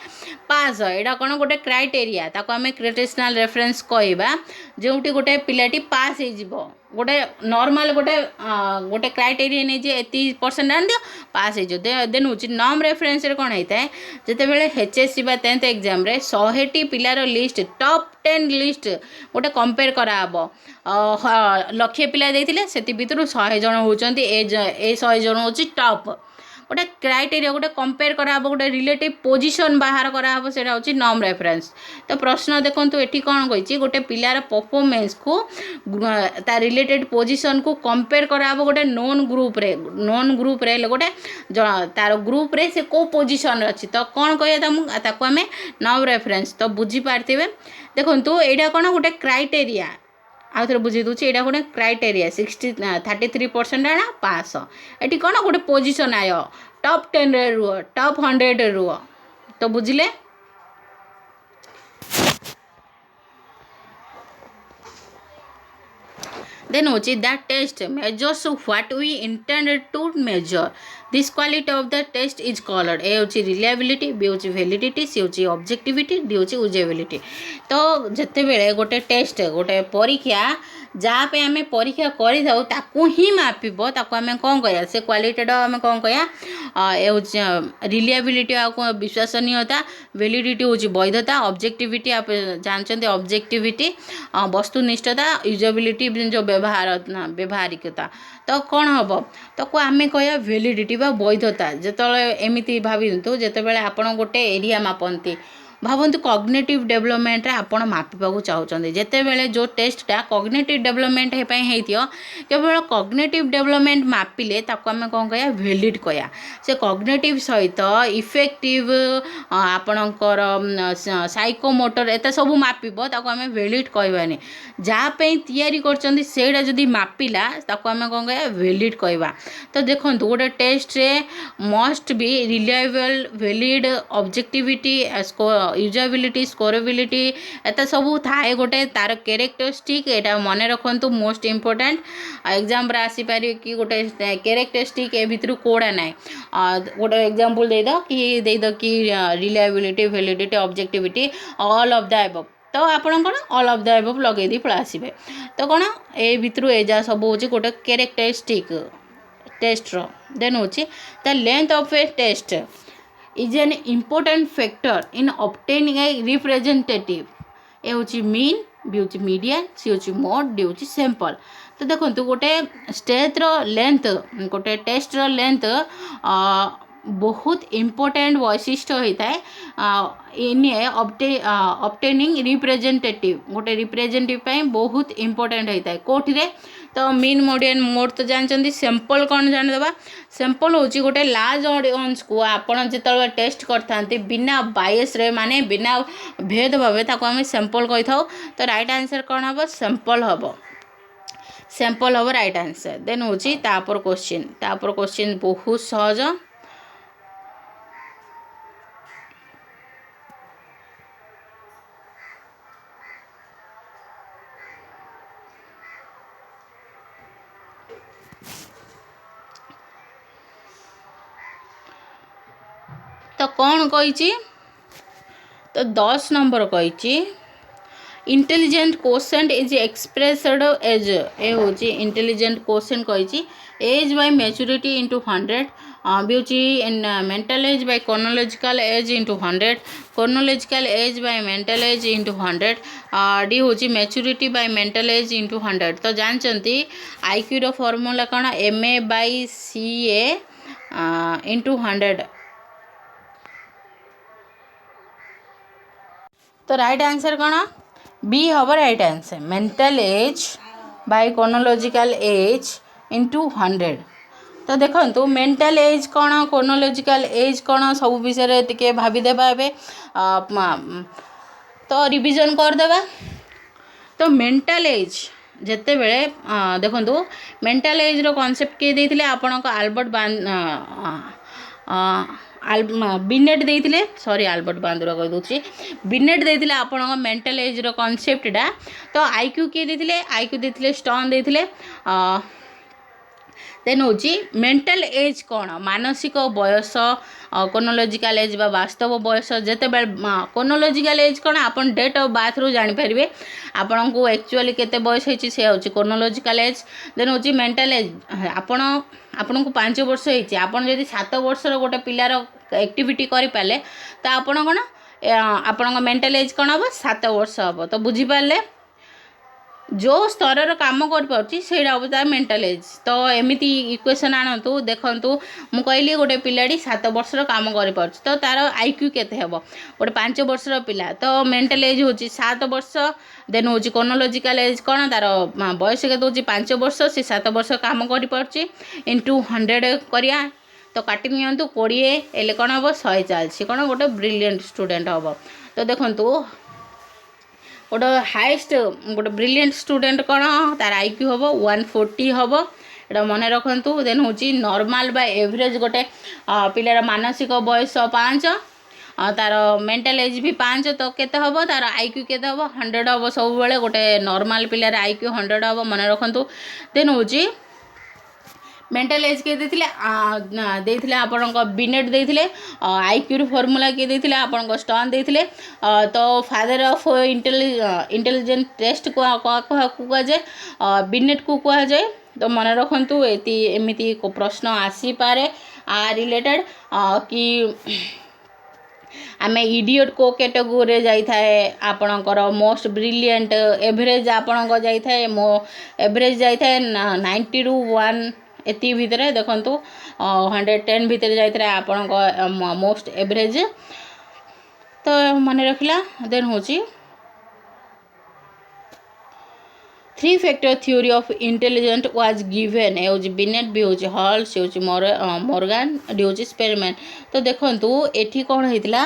पास एटा कौन गोटे क्राइटेरिया ताको आमे क्रिटेशनल रेफरेंस कहबा जोटी गोटे पिलाटी पास हो गोटे नॉर्मल गोटे क्राइटेरिया नहीं जे 80% आन दियो पास हो देन हूँ नॉर्म रेफरेंस रे कौन होता है जिते बेले एचएससी बा 10th एग्जाम रे 100टी पिलार लिस्ट टॉप 10 लिस्ट गोटे कंपेयर कराब लक्षे पिला देथिले सेति भितरु 100 जन होचंती ए 100 जन होची टॉप गोटे क्राइटेरिया गोटे कंपेयर कराब गोटे रिलेटिव पोजिशन बाहर कराब से नॉर्म रेफरेंस तो प्रश्न देखो ये कौन कही गोटे पिलार परफॉर्मेंस को ता रिलेटेड पोजिशन को कंपेयर कराब गोटे नोन ग्रुप रे गोटे तार ग्रुप रे से को पोजिशन अच्छी तो कौन कह ताको आम नॉर्म रेफरेंस तो बुझी पार्थे देखो यहाँ कौन गोटे क्राइटेरिया आउ थे बुझे दूसरी यहाँ गोटे क्राइटेरिया 33% आना पास ये कौन गोटे पोजिशन आय टॉप 10 रे रुह टॉप 100 रुह तो बुझिले then which is that test measures what we intended to measure this quality of the test is called a होची reliability b होची validity c होची objectivity d होची usability तो जते बेले गोटे टेस्ट गोटे परीक्षा जहाँ पे आम परीक्षा कर ताकू ही मापिब ताकू आम कौन कह से क्वालिटी आम कौन कह रिलायबिलिटी आ विश्वसनीयता वैलिडिटी हूँ वैधता ऑब्जेक्टिविटी आप जानते ऑब्जेक्टिविटी वस्तुनिष्ठता यूजेबिलिटी जो व्यवहारिकता तो कौन हम तो आम कह वैलिडिटी बा वैधता जो एमती भावी जिते आपड़ गोटे एरिया मापती भावतु कॉग्निटिव डेवलपमेंट रे आपण मापिबाकू चाहूचंदी जेते बेले जो टेस्टटा कॉग्निटिव डेवलपमेंट हे पई हेतियो केवल कॉग्निटिव डेवलपमेंट मापिले ताको आमे कोन कहया वैलिड कहया से कॉग्निटिव सहित इफेक्टिव आपणकर साइकोमोटर एते सब मापिबो ताको आमे वैलिड कहबानी जा पई तयारी करचंदी सेडा जदी मापिला ताको आमे कोन कहया वैलिड कहबा तो देखंतु गोटे टेस्ट रे must be reliable valid objectivity usability scorability एत सब थाए गोटे तार कैरेक्टरिस्टिक एटा मन रखु मोस्ट इम्पोर्टेंट एग्जाम आसीपार कि गोटे कैरेक्टरिस्टिक ए भितर कोड़ा ना गोटे एग्जांपल दे दो कि reliability validity objectivity all of the above तो आपण कौन ऑल ऑफ द अबव लगे दी पळा आसीबे तो कौन ए भितर एजा सब हूँ गोटे कैरेक्टरिस्टिक टेस्ट रो देन हूँ the length of a test is an important factor in obtaining a representative A हूँ मीन बी हूँ मीडियन सी हूँ मोड डी हूँ सैंपल तो देखो गोटे स्टेज रो लेंथ गोटे टेस्ट रो लेंथ बहुत इम्पोर्टेंट वैशिष्ट्य होता है इन ऑब्टेनिंग रिप्रेजेंटेटिव गोटे रिप्रेजेंटेटिव बहुत इम्पोर्टेंट होता है कोठिरे तो मीन मोडियन मोड तो जानते सैंपल कौन जानीदेवा सैंपल हूँ गोटे लार्ज ऑडियंस को आपड़ जो टेस्ट करते बिना बायस रे माने बिना भेदभाव ताको आम सैंपल कही था तो राइट आंसर कौन हम सैंपल हम सैंपल हम राइट आंसर देन हूँ तापर क्वेश्चन बहुत सहज तो कौन कही तो 10 नंबर कही intelligent quotient is expressed as a hmm intelligent quotient कही age by maturity into 100 B hmm mental age by chronological age into 100 chronological age by mental age into 100 D hmm maturity by mental age into 100 तो जानते IQ रो formula कौन MA by CA into 100 तो right answer कौन B हम right answer mental age by chronological age into 100। तो देखो mental age कौन क्रोनोलॉजिकल एज कौन सब विषय टिके भाविदेबा एबे तो रिविजन करदेबा। तो मेंटल एज जिते बेले देखो मेंटल एज रो कॉन्सेप्ट किए देथिले आपनको आल्बर्ट बिनेट देथिले सॉरी आल्बर्ट बांदुरा कह दूची बिनेट देथिले आपनको मेंटल एज रो कॉन्सेप्टटा। तो आईक्यू किए देथिले आईक्यू देथिले स्टोन देथिले देन हूँ मेंटल एज कौन मानसिक बयस क्रोनोलॉजिकल एज बा वास्तव बयस जिते क्रोनोलॉजिकल एज कौन आप डेट ऑफ बर्थ रू जानीपर आपण को एक्चुअली केते बयस होती से हूँ chronological age. Then hmm mental as आपण को 5 वर्ष होती आपड़ जब 7 वर्षर गोटे पिलार एक्टिविटी करें तो आपण कौन आपण मेंटल एज कौन हम 7 वर्ष हम। तो बुझीपारे जो स्तर काम कर तार मेंटल एज। तो एमती इक्वेशन आणतु देखंतु मु कहली गोटे पिलाटी 7 वर्षर काम कर तो तार आईक्यू केते हेबो गोटे 5 वर्षर पिला तो मेंटल एज होची 7 वर्ष। देन होची क्रोनोलॉजिकल एज कौन तार बयस केते होची 5 वर्ष से 7 वर्ष काम कर पारची इंटू 100 करिया। तो काटि नियंतु 20 एले कौन हम 140 कौन गोटे ब्रिलियंट स्टूडेंट हम। तो देखंतु गोटे हाएस्ट गोटे ब्रिलियंट स्टूडेंट कौन तार आईक्यू हम 140 हम एटा मन रखु। देन हूँ नॉर्मल बा एवरेज गोटे पिलार मानसिक बयस 5 तार मेंटल एज भी 5 तो केते हम तार आईक्यू केते हम 100 हम सब बेले गोटे नॉर्मल पिलार आईक्यू 100 हम मन रखु। देन हूँ मेंटल एज किए देते आपण बिनेट देते आईक्यू फॉर्मूला किए देते आपण स्टोन देते। तो फादर ऑफ इंटेलिजेंट टेस्ट को जाए बिनेट को कह जाए। तो मन रखु एमती प्रश्न आसी पारे आ रिलेटेड कि आमे इडियट को कैटेगोरी जाए आपणकर मोस्ट ब्रिलियंट एवरेज आपण जाए मो एवरेज जाए 90 ରୁ 1 एति भितर देखंतु 110 भितर जाइतरे आपण मोस्ट एवरेज। तो मन रखला। देन होची 3 factor theory of intelligent was given a होची बिनेट बी होची हॉल से होची मॉर्गन डी होची स्पेरमैन। तो देखंतु एठी कोन हेतिला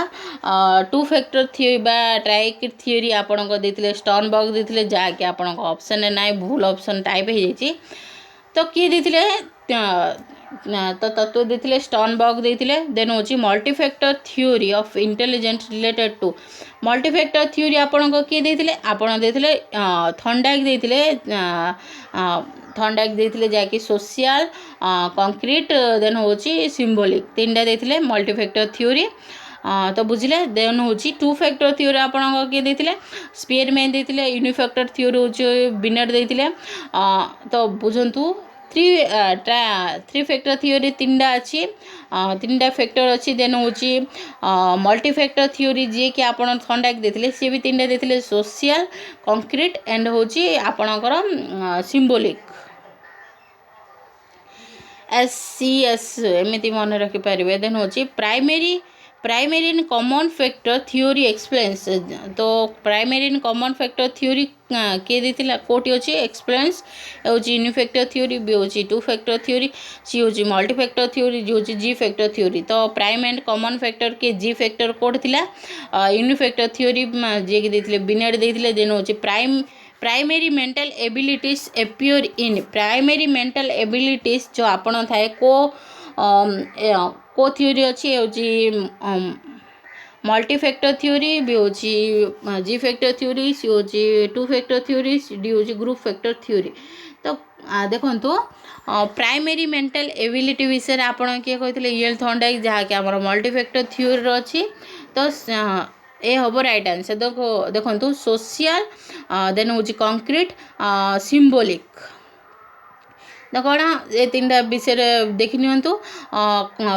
2 फैक्टर थ्योरी बा ट्राइकिट थ्योरी आपण को देथिले स्टोनबर्ग देथिले जा कि आपण को ऑप्शन नै भूल ऑप्शन टाइप हे जायछि। तो किए देथिले तो तत्व देथिले स्टोनबर्ग देथिले। देन होची multifactor theory of intelligent related to multifactor theory आपण को किए देथिले आपण देथिले थॉर्नडाइक देथिले थॉर्नडाइक देथिले जाकि सोशल कंक्रीट देन होची सिंबॉलिक तीनटा देथिले मल्टीफैक्टर थ्योरी। तो बुझिले। देन होची 2 फैक्टर थ्योरी आपण को किए देथिले स्पेरमैन देथिले यूनिफैक्टर थ्योरी होची बिनेट देथिले। तो बुझंतु 3 फैक्टर थ्योरी 3टा अच्छी 3टा फैक्टर अच्छी। देन होची मल्टी फैक्टर थ्योरी जे कि आपण थॉर्नडाइक देथिले से भी 3टा देथिले सोशल कंक्रीट एंड होची आपणकर सिंबॉलिक SCS एमती मन रखि पारिबे। देन होची primary in common factor theory explains. तो primary in common factor theory किए देथिला कोटी अछि एक्सप्लेन्स होची यूनिफैक्टर थ्योरी बी होची 2 फैक्टर थ्योरी सी होची मल्टी फैक्टर थ्योरी जो होची जी फैक्टर थ्योरी। तो प्राइम एंड कॉमन फैक्टर के जी फैक्टर कोड थिला यूनिफैक्टर थ्योरी जे कि देथिले बिनेट देथिले। देन होची primary mental abilities appear in primary mental abilities जो आपण थाए को थ्योरी अच्छी होची मल्टी फैक्टर थ्योरी बी होची जी फैक्टर थ्योरी सी होची 2 फैक्टर थ्योरी डी होची ग्रुप फैक्टर थ्योरी। तो देखंतु प्राइमरी मेंटल एबिलिटी विषय आपण किए कहथिले ईएल थॉर्नडाइक जहा कि हमर मल्टी फैक्टर थ्योरी अछि। तो ए हम राइट आंसर। देखंतु सोशल देन होची कंक्रीट सिंबॉलिक तो कौन ये तीन टा विषय देखि नियंतु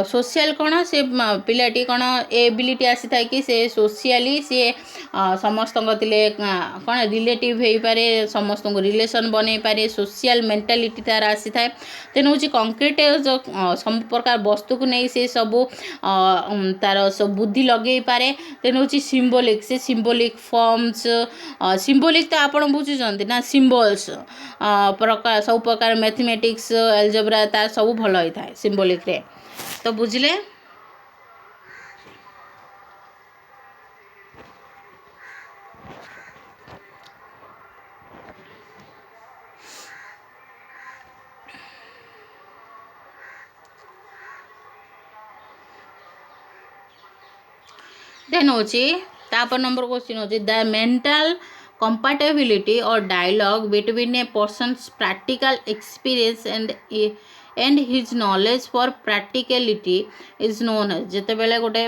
सोशल कौन से पिलाटी कौन एबिलिटी आसी था कि से सोशियली सी समस्त कौन रिलेटिव हो पारे समस्त रिलेशन बन पारे सोशल मेंटालिटी तार आसी था तेन हूँ कंक्रीट जो सब प्रकार वस्तु को नहीं से सब तार सब बुद्धि लगे पारे तेन हूँ सिम्बोलिक से सिम्बोलिक फॉर्म्स सिम्बोलिक तो आप बुझुंट ना सिम्बल्स प्रकार सब प्रकार मैथमेटिक्स एल्जेब्रा तार सब भल होता है सिम्बोलिक रे तो बुझले देन होची तापर नंबर क्वेश्चन होची the mental compatibility or dialogue between a person's practical experience and his knowledge for practicality is known as जते बेले गोटे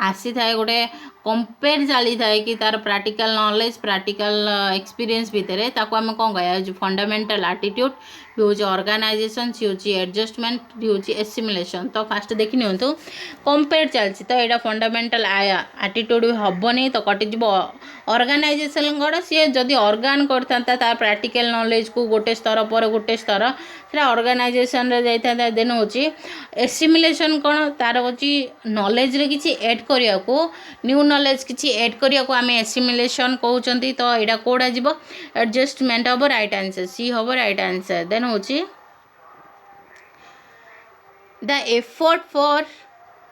आसी थाए गोटे कंपेयर चली थाए कि तार प्रैक्टिकल नॉलेज प्रैक्टिकल एक्सपीरियंस भितर ताको आम कौन कह जो फंडामेंटल एटीट्यूड भी हूँ ऑर्गेनाइजेशन सी हूँ एडजस्टमेंट भी हूँ एसिमुलेशन तो फास्ट देखि नियंतु कंपेयर चलती तो यहाँ फंडामेंटल एटीट्यूड भी हेनी तो कटिज ऑर्गेनाइजेशन कौन सी जदि ऑर्गान करता तार प्रैक्टिकल नॉलेज को गोटे स्तर पर गोटे स्तर से ऑर्गेनाइजेशन रे जाता देन हूँ एसिमुलेशन कौन तार हूँ नॉलेज रे किसी एड करिया को न्यू नॉलेज किसी एड करिया को आम एसिमुलेशन कहते तो यहाँ कौटा जीव एडजस्टमेंट हम राइट आंसर सी हम राइट आंसर देन हूँ the effort for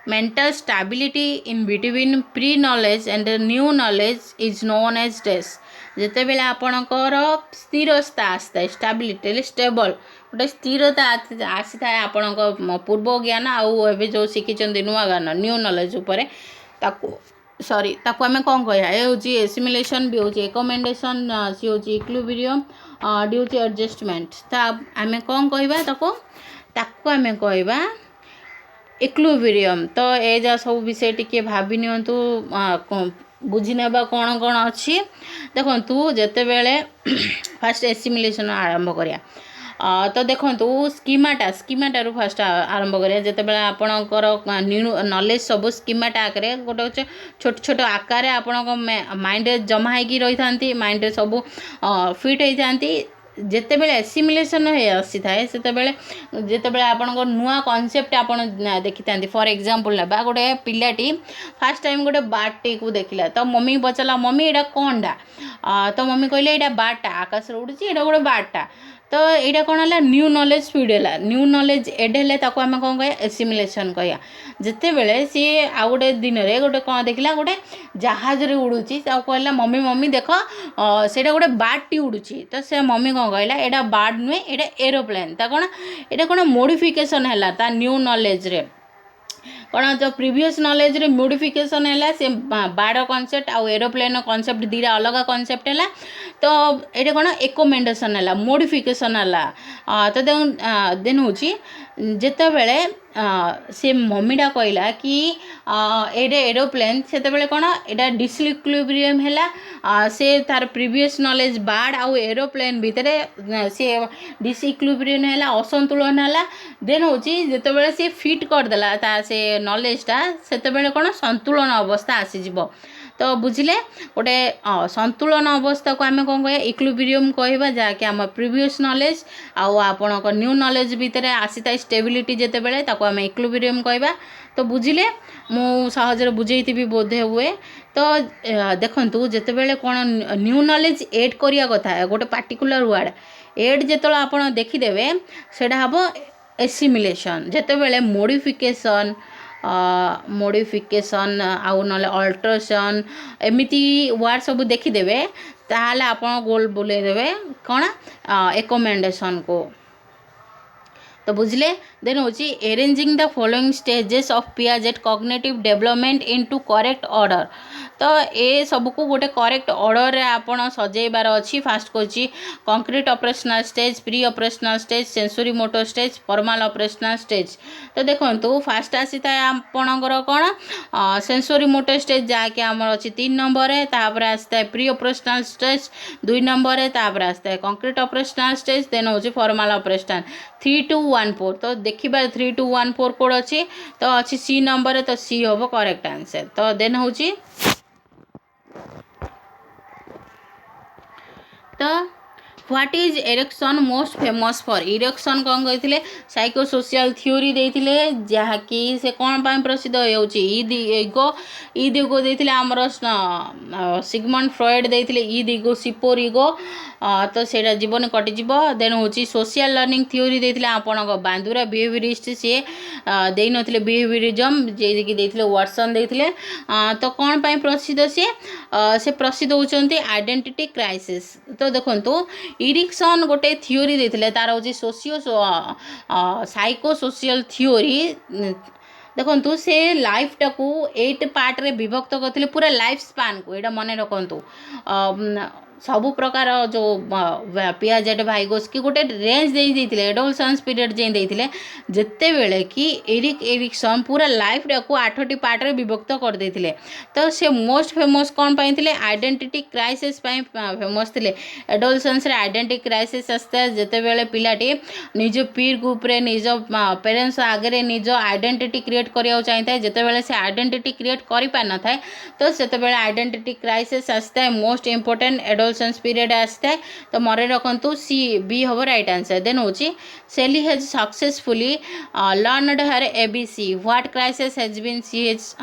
mental stability in between pre knowledge and new knowledge is known as stress जिते बेले आपणकर स्थिरता आसता स्टेबिलिटी स्टेबल गोटे स्थिरता आसी था आपण पूर्व ज्ञान आउ ए जो शिखी नुआ ज्ञान न्यू नॉलेज उपरे ताकू सॉरी ताकू आम कौन कह ये हूँ एसिमुलेशन भी हूँ एकमेंडेशन सी हूँ इक्विलिब्रियम डी हूँ एडजस्टमेंट तो आम कौन कहवा ताकू आम कहवा इक्विलिब्रियम तो ए जा सब विषय टिके भाभी नियंतु बुझी नेबा कौन कौन अच्छी देखु जिते बेले फास्ट एसिमुलेशन आरंभ करिया तो देखु स्कीमाटा फास्ट आरंभ करिया जिते बेले आपणकर नॉलेज सब स्कीमाटा आकार गोटे छोट छोट आकार आपण माइंड जमा होगी रही था माइंड सब फिट होती जिते बेले एसिमुलेशन आसी थाए से जिते बेले आपन नुआ कॉन्सेप्ट आपन देखि था फॉर एग्जांपल ना गोटे पिलाटी फास्ट टाइम गोटे बार्टी को देखला तो मम्मी पचारा मम्मी एटा कौनटा तो मम्मी कहले एटा बार्टा आकाश उड़ी एटा गोटे बार्टा तो यहाँ कौन है न्यू नॉलेज फीड है न्यू नॉलेज एड है आम कौन कह एसिमुलेशन कह जिते बेले सी आउ गोटे दिन में गोटे कौन देखला गोटे जहाज रे उड़ूची कहला मम्मी मम्मी देख से गोटे बार्टी उड़ूची तो से मम्मी कौन कहला एटा बार्ड नुहे एटा एरोप्लेन ता कौन एटा कौन मोडिफिकेशन है ता न्यू नॉलेज रे कौन जो प्रीवियस नॉलेज रे मोडिफिकेशन है से बाड़ कॉन्सेप्ट आउ एरोप्लेन कॉन्सेप्ट दीटा अलग कॉन्सेप्ट है तो ये कौन एकमेंडेशन है मोडिफिकेशन है तो देन हूँ जिते बेले से मम्मीटा कहला कि एडे एरोप्लेन से कौन एटा डिसइक्विलिब्रियम है से तार प्रीवियस नॉलेज बार्ड आउ एरोप्लेन भितर से डिसइक्विलिब्रियम है असंतुलन है देन हूँ जिते बेले से फिट करदेला ता से नॉलेजटा से कौन संतुलन अवस्था आसीजिव तो बुझिले गोटे संतुलन अवस्था को आम कौन कह इक्विलिब्रियम कहवा जहाँकि आम प्रीवियस नॉलेज आउ आपण न्यू नॉलेज भितर आसी था स्टेबिलिटी जिते बेले ताको आम इक्विलिब्रियम कहवा तो बुझिले मु सहजरे बुझेइथिबी बोधे हुए तो देखंतु जिते बेले कौन न्यू नॉलेज एड करिया कथा गोटे पार्टिकुलर वर्ड एड जेतला आपण देखिदेवे सेटा हबो एसिमुलेशन जिते बेले मोडिफिकेशन मोडिफिकेशन आउ ना अल्ट्रेशन एमती वर्ड सब देखिदेवे ताहले आपण गोल बुलेदेवे कौन एकमेंडेशन को तो बुझले देन हूँ arranging the following stages of Piaget cognitive development into correct order तो ए सबको गोटे करेक्ट ऑर्डर रे आपण सजेबार अच्छी fast Kochi concrete operational stage pre operational stage sensory motor stage formal operational stage तो देखो फास्ट आसी था आपणकर कौन सेंसरी मोटर स्टेज जहाँकि आमर अच्छी 3 नंबर है तापर आसता है प्री ऑपरेशनल स्टेज 2 नंबर है तापर आसता है कंक्रीट ऑपरेशनल स्टेज देन हूँ फॉर्मल ऑपरेशनल 3214 तो देखिए 3214 कोड अच्छी तो अच्छी सी नंबर है तो सी हम करेक्ट आंसर तो देन हूँ तो what is erection most famous for erection कौन कहते साइकोसोशियल थ्योरी देते जहाँकि से कौन पाई प्रसिद्ध हो ईद इगो देते आमर सिगमंड फ्रॉयड देते ईद इगो सिपोर इगो तो सेटा जीवन कटिଯିव देन हूँ सोशल लर्निंग थ्योरी देते आपण बांदुरा बिहेवियरिस्ट सी दे नथिले बिहेवियरिज्म जे देते वाटसन देते तो कौन पाई प्रसिद्ध से प्रसिद्ध होती आइडेंटिटी क्राइसिस तो देखो इरिक्सन गोटे थ्योरी देते तार हूँ सोशियो साइको सोशियल थ्योरी देखु से लाइफ टाकू 8 पार्ट रे विभक्त करते पूरा लाइफ स्पान को यहाँ मन रखु सबु प्रकार जो पियाजेट भाइगोस कि गोटे रेंज देते एडोलसेंस पीरियड जे देते जिते बेले कि एरिक्सन पूरा लाइफ टाकू 8टी पार्ट रे विभक्त कर देते तो से मोस्ट फेमस कौन पाई आइडेंटिटी क्राइसिस फेमस थे एडोलसेंस रे आइडेंटिटी क्राइसिस आसता जिते बेले पिलाटी निज पीर ग्रुप रे निज पेरेंट्स आगे निज आइडेंटिटी क्रिएट करने चाहिए जिते बेले से आइडेंटिटी क्रिएट कर पार न था तो से आइडेंटिटी क्राइसिस आसता है मोस्ट इंपोर्टेंट एडोलसेंस पीरियड आसता है तो मन रखु सी बी हम राइट आंसर देन हूँ Sally has successfully learned her ABC what crisis has been C has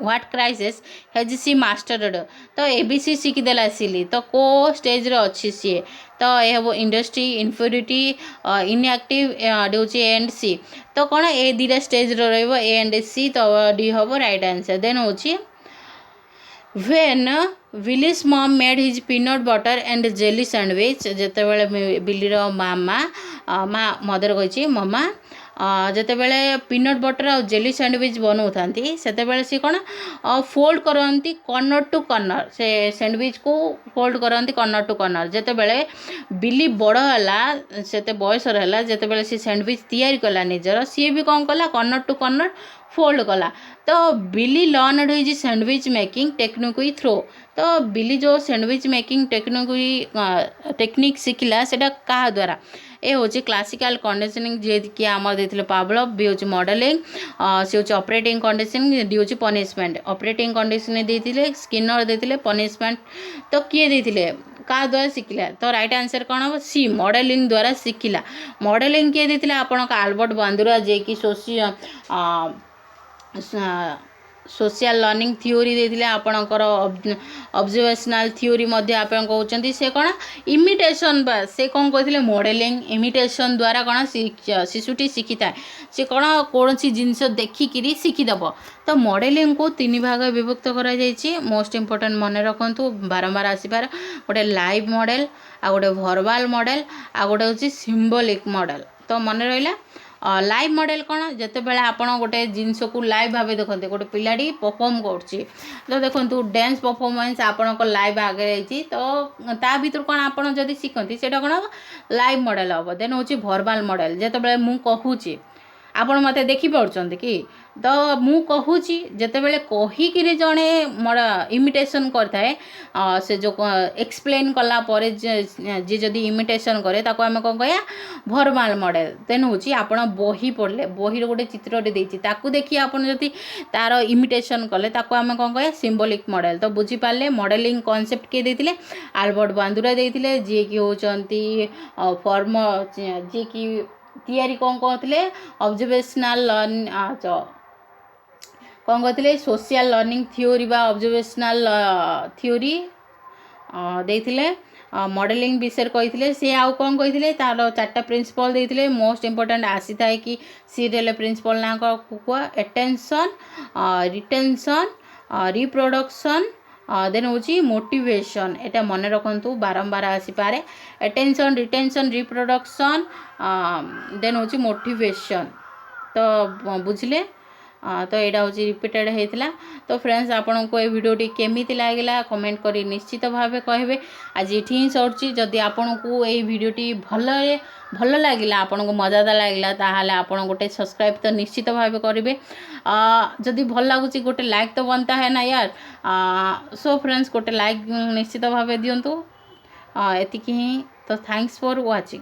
what crisis has C mastered तो एबीसी शिखिदेला सिली तो को स्टेज रे अच्छी सी तो यह वो इंडस्ट्री इन्फ्योरिटी इनएक्टिव दूसरी ए एंड सी तो कौन ए दुटा स्टेज रे एंड सी तो डी हम राइट आंसर देन हूँ when Willy's mom made his peanut butter and jelly sandwich जिते बेले बिल्ली रो मामा माँ मदर कही ममा जिते बेले पीनट बटर और जेली सैंडविच बनाऊ था से कौन फोल्ड करती कॉर्नर टू कॉर्नर से सैंडविच को फोल्ड करती कॉर्नर टू कॉर्नर जिते बेले बिल्ली बड़ है से बयसर है जिते बेले से सैंडविच तैयारी कला निजर सी भी कौन कला कॉर्नर टू कॉर्नर फोल्ड कला तो बिल्ली लर्नड हुई सैंडविच मेकिंग टेक्निक हुई थ्रो तो बिल्ली जो सैंडविच मेकिंग टेक्निक शिखला से क्या द्वारा ए हूँ क्लासिकल कंडीशनिंग जे कि आम देते पावलोव बी हूँ मॉडलिंग सी हूँ ऑपरेटिंग कंडीशनिंग डी हूँ पनिशमेंट ऑपरेटिंग कंडीशन देते स्किनर देते पनिशमेंट तो किए देते क्या द्वारा शिखला तो राइट आंसर कौन हम सी मॉडलिंग द्वारा शिखला मॉडलिंग किए देते आपण आल्बर्ट बांदुरा जे कि सोशल लर्निंग थ्योरी देते आपणकर ऑब्जर्वेशनल थ्योरी आपन कहते से कौन इमिटेशन बा से कौन कहते मॉडलिंग इमिटेशन द्वारा कौन शिशुटी शिखी था से कौन कौन सी जिनस देखिकी शिखीदेव तो मॉडलिंग को 3 भाग विभक्त करा मोस्ट इंपोर्टेंट मन रखु बारंबार आसबार गोटे लाइव मॉडल आ गोटे वर्बल मॉडल आ गोटे हूँ सिंबॉलिक मॉडल तो मन रहा लाइव मॉडल कौन जिते बेले आपड़ गोटे जिनस को लाइव भाव देखते गोटे पिलाटी परफॉर्म कर तो देखो डांस परफॉर्मेंस आपण लाइव आगे तो ता भर कौन आपड़ जब शिखती से कौन हम लाइव मॉडल हम देन हूँ वर्बल मॉडल जिते बेले मु कहूँ आपण मत देखिपुं कि तो मु कहूँ जिते बेले कहीकि जड़े मोर इमिटेशन करए से जो एक्सप्लेन कलापर जी जदि इमिटेशन करे ताको आम कौन कह वर्बल मॉडल देन हूँ आपण बही पढ़ले बही गोटे चित्रटे देखिए देखिए आप तार इमिटेशन कले ताको आम कौन कह सिंबॉलिक मॉडल तो बुझीपारे मॉडलिंग कॉन्सेप्ट किए देते आल्बर्ट बांदुरा देते जी कि होती फॉर्म जी कि तैयारी कौन कहते ऑब्जर्वेशनल लर्न कौन कहते सोशल लर्निंग थ्योरी बा ऑब्जर्वेशनल थ्योरी देते मॉडलिंग विषय कही सी आउ कौन कही तार 4टा प्रिंसिपल देते मोस्ट इंपोर्टेंट आसी था कि सीरियल प्रिंसिपल ना कुआ एटेंशन रिटेंशन रिप्रोडक्शन देन हूँ मोटिवेशन एटा मन रखु बारंबार आसीपे एटेंशन रिटेंशन रिप्रोडक्शन देन हूँ मोटिवेशन तो बुझले तो यहाँ हूँ रिपीटेड होता। तो फ्रेंड्स आपन को ये वीडियोटी केमिति लागला कमेंट करी निश्चित भाव कहे। आज ये ही सरुची। जदि आपन को ये वीडियोटी भल लगिला आपन को मजादार लगिला ताहाले आपन गोटे सब्सक्राइब तो निश्चित भाव करेंगे। जदि भल लगुच गोटे लाइक तो बनता है ना यार। सो फ्रेंड्स गोटे लाइक निश्चित भाव दिंतु। एतिकी ही। तो थैंक्स फॉर वाचिंग।